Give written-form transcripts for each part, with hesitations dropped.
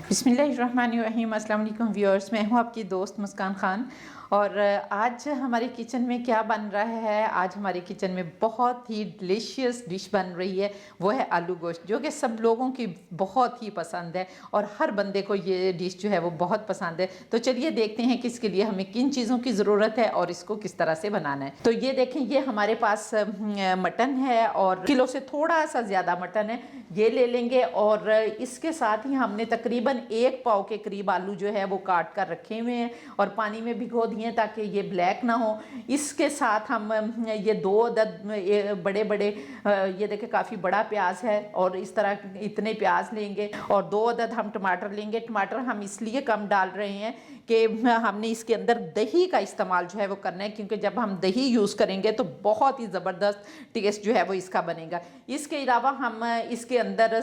बिस्मिल्लाहिर्रहमानिर्रहीम। अस्सलाम वालेकुम व्यूअर्स, मैं हूँ आपकी दोस्त मुस्कान ख़ान। और आज हमारे किचन में क्या बन रहा है? आज हमारे किचन में बहुत ही डिलीशियस डिश बन रही है, वो है आलू गोश्त, जो कि सब लोगों की बहुत ही पसंद है और हर बंदे को ये डिश जो है वो बहुत पसंद है। तो चलिए देखते हैं कि इसके लिए हमें किन चीज़ों की ज़रूरत है और इसको किस तरह से बनाना है। तो ये देखें, ये हमारे पास मटन है और किलो से थोड़ा सा ज़्यादा मटन है, ये ले लेंगे। और इसके साथ ही हमने तकरीबन 1 पाव के करीब आलू जो है वो काट कर रखे हुए हैं और पानी में भिगो दिए ताकि ये ब्लैक ना हो। इसके साथ हम ये 2 अदद बड़े बड़े, ये देखें काफ़ी बड़ा प्याज है और इस तरह इतने प्याज लेंगे और 2 अदद हम टमाटर लेंगे। टमाटर हम इसलिए कम डाल रहे हैं कि हमने इसके अंदर दही का इस्तेमाल जो है वो करना है, क्योंकि जब हम दही यूज़ करेंगे तो बहुत ही ज़बरदस्त टेस्ट जो है वो इसका बनेगा। इसके अलावा हम इसके अंदर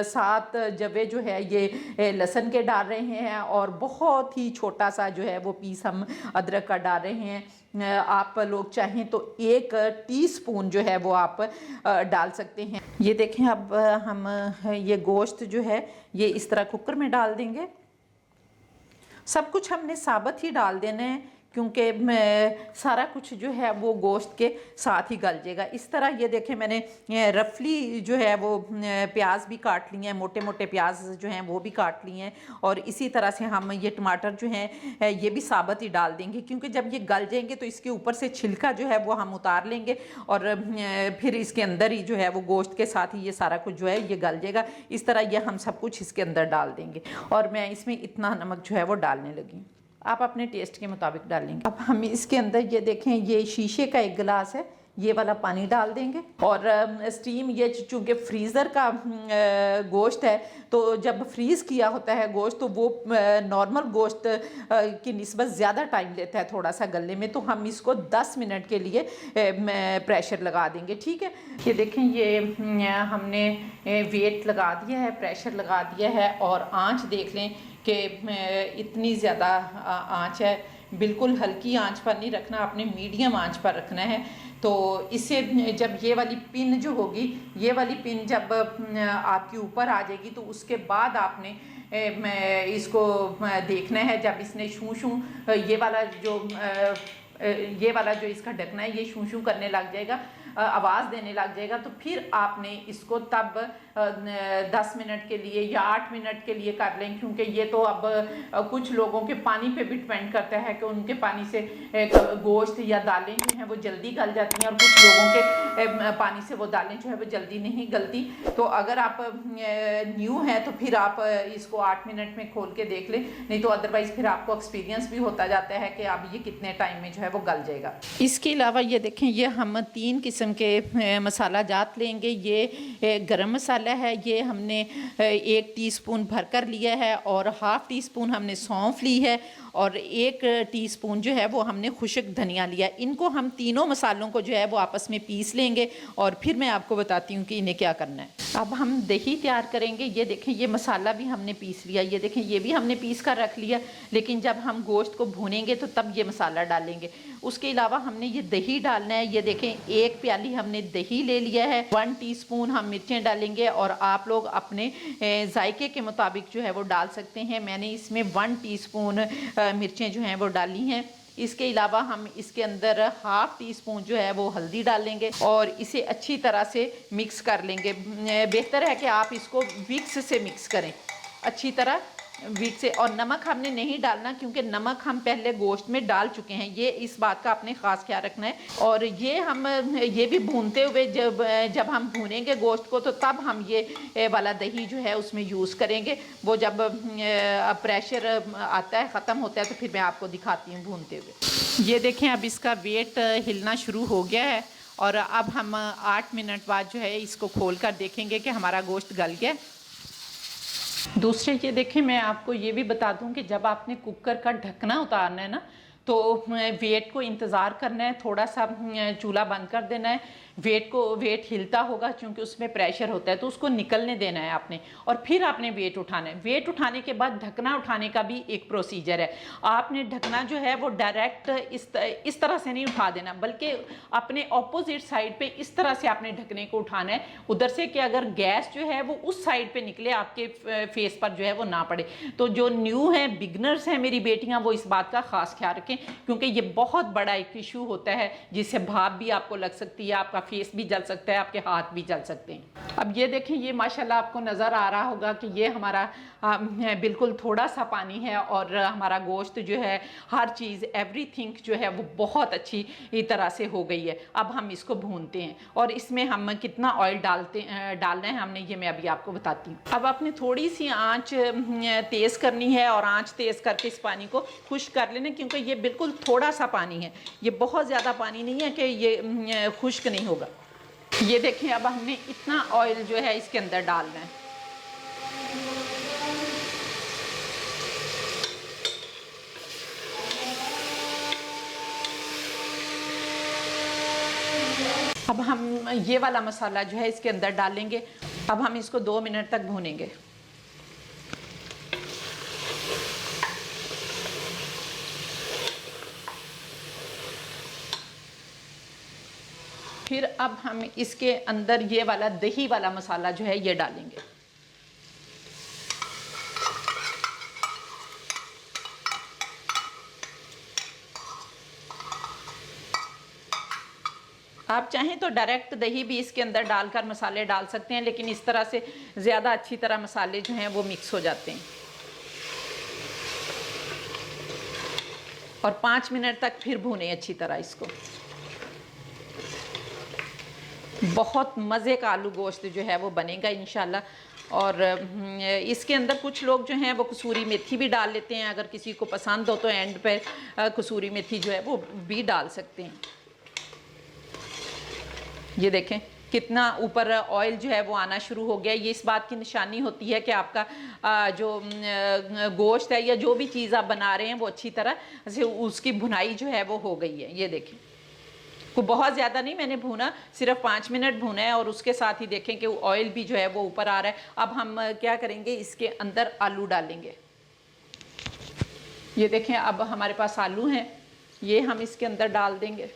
7 जवे जो है ये लहसुन के डाल रहे हैं और बहुत ही छोटा सा जो है वो पीस हम अदरक का डाल रहे हैं। आप लोग चाहें तो 1 टीस्पून जो है वो आप डाल सकते हैं। ये देखें, अब हम ये गोश्त जो है ये इस तरह कुकर में डाल देंगे। सब कुछ हमने साबुत ही डाल देना है क्योंकि सारा कुछ जो है वो गोश्त के साथ ही गल जाएगा। इस तरह ये देखें, मैंने रफली जो है वो प्याज भी काट लिए हैं, मोटे मोटे प्याज जो हैं वो भी काट लिए हैं। और इसी तरह से हम ये टमाटर जो हैं ये भी साबुत ही डाल देंगे, क्योंकि जब ये गल जाएंगे तो इसके ऊपर से छिलका जो है वो हम उतार लेंगे और फिर इसके अंदर ही जो है वो गोश्त के साथ ही ये सारा कुछ जो है ये गल जाएगा। इस तरह ये हम सब कुछ इसके अंदर डाल देंगे और मैं इसमें इतना नमक जो है वो डालने लगी, आप अपने टेस्ट के मुताबिक डालेंगे। अब हम इसके अंदर ये देखें, ये शीशे का 1 गिलास है, ये वाला पानी डाल देंगे। और स्टीम, ये चूँकि फ्रीज़र का गोश्त है तो जब फ्रीज़ किया होता है गोश्त तो वो नॉर्मल गोश्त की निस्बत ज़्यादा टाइम लेता है थोड़ा सा गलने में, तो हम इसको 10 मिनट के लिए प्रेशर लगा देंगे। ठीक है, ये देखें, ये हमने वेट लगा दिया है, प्रेशर लगा दिया है और आँच देख लें कि इतनी ज़्यादा आँच है। बिल्कुल हल्की आंच पर नहीं रखना, आपने मीडियम आंच पर रखना है। तो इससे जब ये वाली पिन जो होगी, ये वाली पिन जब आपके ऊपर आ जाएगी तो उसके बाद आपने इसको देखना है। जब इसने शू शू ये वाला जो इसका ढकना है ये शू शू करने लग जाएगा, आवाज़ देने लग जाएगा, तो फिर आपने इसको तब 10 मिनट के लिए या 8 मिनट के लिए कर लें, क्योंकि ये तो अब कुछ लोगों के पानी पे भी डिपेंड करता है कि उनके पानी से गोश्त या दालें जो हैं वो जल्दी गल जाती हैं और कुछ लोगों के पानी से वो दालें जो है वो जल्दी नहीं गलती। तो अगर आप न्यू हैं तो फिर आप इसको 8 मिनट में खोल के देख लें, नहीं तो अदरवाइज़ फिर आपको एक्सपीरियंस भी होता जाता है कि अब ये कितने टाइम में जो है वो गल जाएगा। इसके अलावा ये देखें, ये हम 3 किस्म के मसाला जात लेंगे। ये गरम मसाला है, ये हमने 1 टीस्पून भरकर लिया है और ½ टीस्पून हमने सौंफ ली है और 1 टीस्पून जो है वो हमने खुश्क धनिया लिया। इनको हम तीनों मसालों को जो है वो आपस में पीस लेंगे और फिर मैं आपको बताती हूँ कि इन्हें क्या करना है। अब हम दही तैयार करेंगे। ये देखें, ये मसाला भी हमने पीस लिया, ये देखें ये भी हमने पीस कर रख लिया, लेकिन जब हम गोश्त को भूनेंगे तो तब ये मसाला डालेंगे। उसके अलावा हमने ये दही डालना है। ये देखें, 1 प्याली हमने दही ले लिया है। 1 टीस्पून हम मिर्चें डालेंगे और आप लोग अपने जायके के मुताबिक जो है वो डाल सकते हैं। मैंने इसमें 1 टीस्पून मिर्चें जो हैं वो डाली हैं। इसके अलावा हम इसके अंदर ½ टीस्पून जो है वो हल्दी डालेंगे और इसे अच्छी तरह से मिक्स कर लेंगे। बेहतर है कि आप इसको विक्स से मिक्स करें अच्छी तरह, विक्स से। और नमक हमने नहीं डालना क्योंकि नमक हम पहले गोश्त में डाल चुके हैं, ये इस बात का आपने ख़ास ख्याल रखना है। और ये भी भूनते हुए जब हम भूनेंगे गोश्त को तो तब हम ये वाला दही जो है उसमें यूज़ करेंगे। वो जब प्रेशर आता है, ख़त्म होता है, तो फिर मैं आपको दिखाती हूँ भूनते हुए। ये देखें, अब इसका वेट हिलना शुरू हो गया है और अब हम 8 मिनट बाद जो है इसको खोल कर देखेंगे कि हमारा गोश्त गल गया। दूसरे ये देखें, मैं आपको ये भी बता दूं कि जब आपने कुकर का ढकना उतारना है ना, तो वेट को इंतज़ार करना है, थोड़ा सा चूल्हा बंद कर देना है, वेट हिलता होगा क्योंकि उसमें प्रेशर होता है, तो उसको निकलने देना है आपने, और फिर आपने वेट उठाना है। वेट उठाने के बाद ढकना उठाने का भी एक प्रोसीजर है। आपने ढकना जो है वो डायरेक्ट इस तरह से नहीं उठा देना, बल्कि अपने ऑपोजिट साइड पे इस तरह से आपने ढकने को उठाना है, उधर से कि अगर गैस जो है वो उस साइड पे निकले, आपके फेस पर जो है वो ना पड़े। तो जो न्यू है, बिगनर्स हैं मेरी बेटियां, वो इस बात का खास ख्याल रखें, क्योंकि ये बहुत बड़ा एक इशू होता है जिससे भाप भी आपको लग सकती है, आपका फेस भी जल सकता है, आपके हाथ भी जल सकते हैं। अब ये देखें, ये माशाल्लाह आपको नज़र आ रहा होगा कि ये हमारा बिल्कुल थोड़ा सा पानी है, और हमारा गोश्त जो है, हर चीज़ एवरीथिंग जो है वो बहुत अच्छी तरह से हो गई है। अब हम इसको भूनते हैं, और इसमें हम कितना ऑयल डालना है हमने, ये मैं अभी आपको बताती हूँ। अब आपने थोड़ी सी आंच तेज़ करनी है, और आंच तेज़ करके इस पानी को खुश्क कर लेना, क्योंकि ये बिल्कुल थोड़ा सा पानी है, ये बहुत ज़्यादा पानी नहीं है कि ये खुश्क नहीं होगा। ये देखें, अब हमने इतना ऑयल जो है इसके अंदर डालना है। अब हम ये वाला मसाला जो है इसके अंदर डालेंगे। अब हम इसको 2 मिनट तक भूनेंगे। फिर अब हम इसके अंदर ये वाला दही वाला मसाला जो है ये डालेंगे। आप चाहें तो डायरेक्ट दही भी इसके अंदर डालकर मसाले डाल सकते हैं, लेकिन इस तरह से ज़्यादा अच्छी तरह मसाले जो हैं वो मिक्स हो जाते हैं। और 5 मिनट तक फिर भूनें अच्छी तरह इसको। बहुत मज़े का आलू गोश्त जो है वो बनेगा इंशाल्लाह। और इसके अंदर कुछ लोग जो हैं वो कसूरी मेथी भी डाल लेते हैं, अगर किसी को पसंद हो तो एंड पे कसूरी मेथी जो है वो भी डाल सकते हैं। ये देखें कितना ऊपर ऑयल जो है वो आना शुरू हो गया। ये इस बात की निशानी होती है कि आपका जो गोश्त है या जो भी चीज़ आप बना रहे हैं वो अच्छी तरह से उसकी भुनाई जो है वो हो गई है। ये देखें, को बहुत ज़्यादा नहीं मैंने भूना, सिर्फ 5 मिनट भूना है, और उसके साथ ही देखें कि ऑयल भी जो है वो ऊपर आ रहा है। अब हम क्या करेंगे, इसके अंदर आलू डालेंगे। ये देखें, अब हमारे पास आलू हैं, ये हम इसके अंदर डाल देंगे।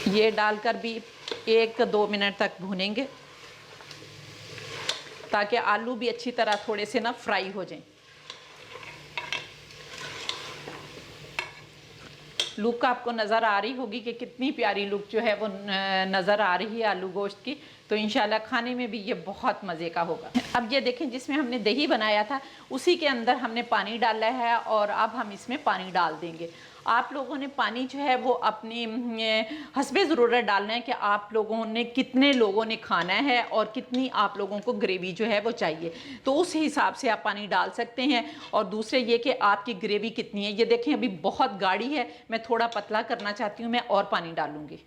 ये डालकर भी 1-2 मिनट तक भूनेंगे, ताकि आलू भी अच्छी तरह थोड़े से ना फ्राई हो जाएं। लुक आपको नज़र आ रही होगी कि कितनी प्यारी लुक जो है वो नज़र आ रही है आलू गोश्त की। तो इंशाल्लाह खाने में भी ये बहुत मज़े का होगा। अब ये देखें, जिसमें हमने दही बनाया था उसी के अंदर हमने पानी डाला है, और अब हम इसमें पानी डाल देंगे। आप लोगों ने पानी जो है वो अपनी हस्बे ज़रूरत डालना है कि आप लोगों ने कितने लोगों ने खाना है और कितनी आप लोगों को ग्रेवी जो है वो चाहिए, तो उस हिसाब से आप पानी डाल सकते हैं। और दूसरे ये कि आपकी ग्रेवी कितनी है। ये देखें, अभी बहुत गाढ़ी है, मैं थोड़ा पतला करना चाहती हूँ, मैं और पानी डालूँगी।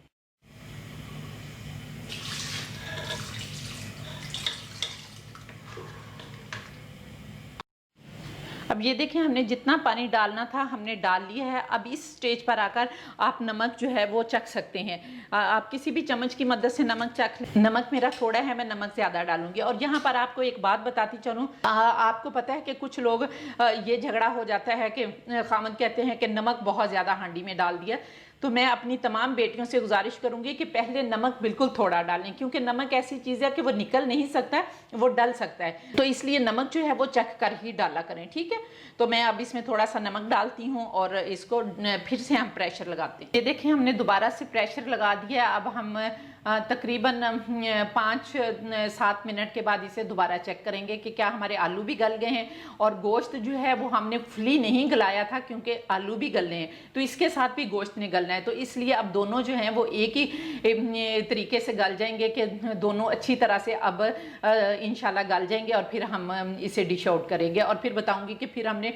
अब ये देखें, हमने जितना पानी डालना था हमने डाल लिया है। अब इस स्टेज पर आकर आप नमक जो है वो चख सकते हैं। आप किसी भी चम्मच की मदद से नमक चख लें। नमक मेरा थोड़ा है, मैं नमक ज़्यादा डालूंगी। और यहाँ पर आपको एक बात बताती चलूँ, आपको पता है कि कुछ लोग ये झगड़ा हो जाता है कि खामद कहते हैं कि नमक बहुत ज़्यादा हांडी में डाल दिया। तो मैं अपनी तमाम बेटियों से गुजारिश करूंगी कि पहले नमक बिल्कुल थोड़ा डालें, क्योंकि नमक ऐसी चीज़ है कि वो निकल नहीं सकता, वो डल सकता है। तो इसलिए नमक जो है वो चख कर ही डाला करें, ठीक है। तो मैं अब इसमें थोड़ा सा नमक डालती हूँ, और इसको फिर से हम प्रेशर लगाते हैं। ये देखें, हमने दोबारा से प्रेशर लगा दिया। अब हम तकरीबन 5-7 मिनट के बाद इसे दोबारा चेक करेंगे कि क्या हमारे आलू भी गल गए हैं। और गोश्त जो है वो हमने फुली नहीं गलाया था, क्योंकि आलू भी गलने हैं, तो इसके साथ भी गोश्त नहीं गलना है। तो इसलिए अब दोनों जो हैं वो एक ही तरीके से गल जाएंगे कि दोनों अच्छी तरह से अब इंशाल्लाह गल जाएंगे। और फिर हम इसे डिश आउट करेंगे, और फिर बताऊंगी कि फिर हमने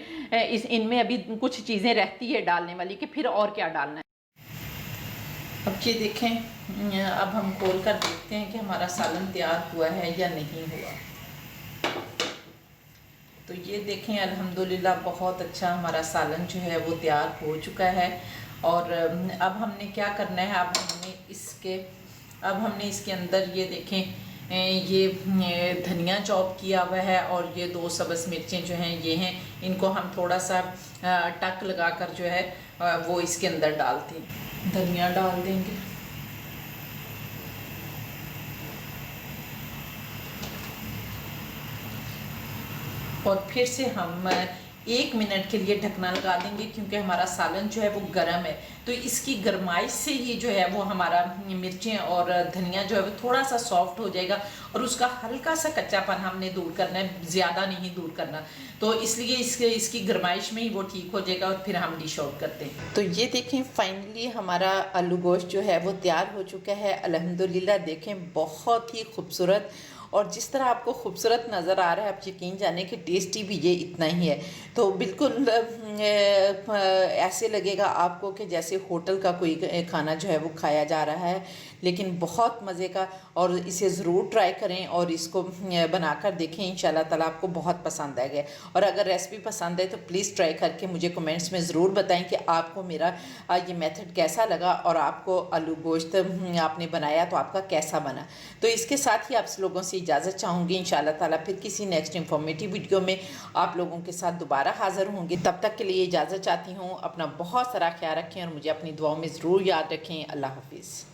इनमें अभी कुछ चीज़ें रहती है डालने वाली, कि फिर और क्या डालना है। अब ये देखें, अब हम खोल कर देखते हैं कि हमारा सालन तैयार हुआ है या नहीं हुआ। तो ये देखें अल्हम्दुलिल्लाह बहुत अच्छा हमारा सालन जो है वो तैयार हो चुका है। और अब हमने क्या करना है, अब हमने इसके अंदर ये देखें ये धनिया चॉप किया हुआ है और ये 2 सब्ज़ मिर्चें जो हैं ये हैं, इनको हम थोड़ा सा टक लगाकर जो है वो इसके अंदर डालते हैं। धनिया डाल देंगे, और फिर से हम 1 मिनट के लिए ढकना लगा देंगे, क्योंकि हमारा सालन जो है वो गर्म है। तो इसकी गर्माइश से ही जो है वो हमारा मिर्चें और धनिया जो है वो थोड़ा सा सॉफ्ट हो जाएगा, और उसका हल्का सा कच्चापन हमने दूर करना है, ज़्यादा नहीं दूर करना। तो इसलिए इसकी गर्माइश में ही वो ठीक हो जाएगा, और फिर हम डिश आउट करते हैं। तो ये देखें फाइनली हमारा आलू गोश्त जो है वो तैयार हो चुका है अल्हम्दुलिल्लाह। देखें बहुत ही खूबसूरत, और जिस तरह आपको खूबसूरत नज़र आ रहा है आप यकीन जाने कि टेस्टी भी ये इतना ही है। तो बिल्कुल ऐसे लगेगा आपको कि जैसे होटल का कोई खाना जो है वो खाया जा रहा है, लेकिन बहुत मज़े का। और इसे ज़रूर ट्राई करें और इसको बनाकर देखें, इंशाल्लाह ताला आपको बहुत पसंद आएगा। और अगर रेसिपी पसंद है तो प्लीज़ ट्राई करके मुझे कमेंट्स में ज़रूर बताएं कि आपको मेरा ये मेथड कैसा लगा, और आपको आलू गोश्त आपने बनाया तो आपका कैसा बना। तो इसके साथ ही आप लोगों से इजाज़त चाहूँगी। इंशाल्लाह ताला फिर किसी नेक्स्ट इंफॉर्मेटिव वीडियो में आप लोगों के साथ दोबारा हाज़िर होंगे। तब तक के लिए इजाज़त चाहती हूँ। अपना बहुत सारा ख्याल रखें और मुझे अपनी दुआओं में ज़रूर याद रखें। अल्लाह हाफिज़।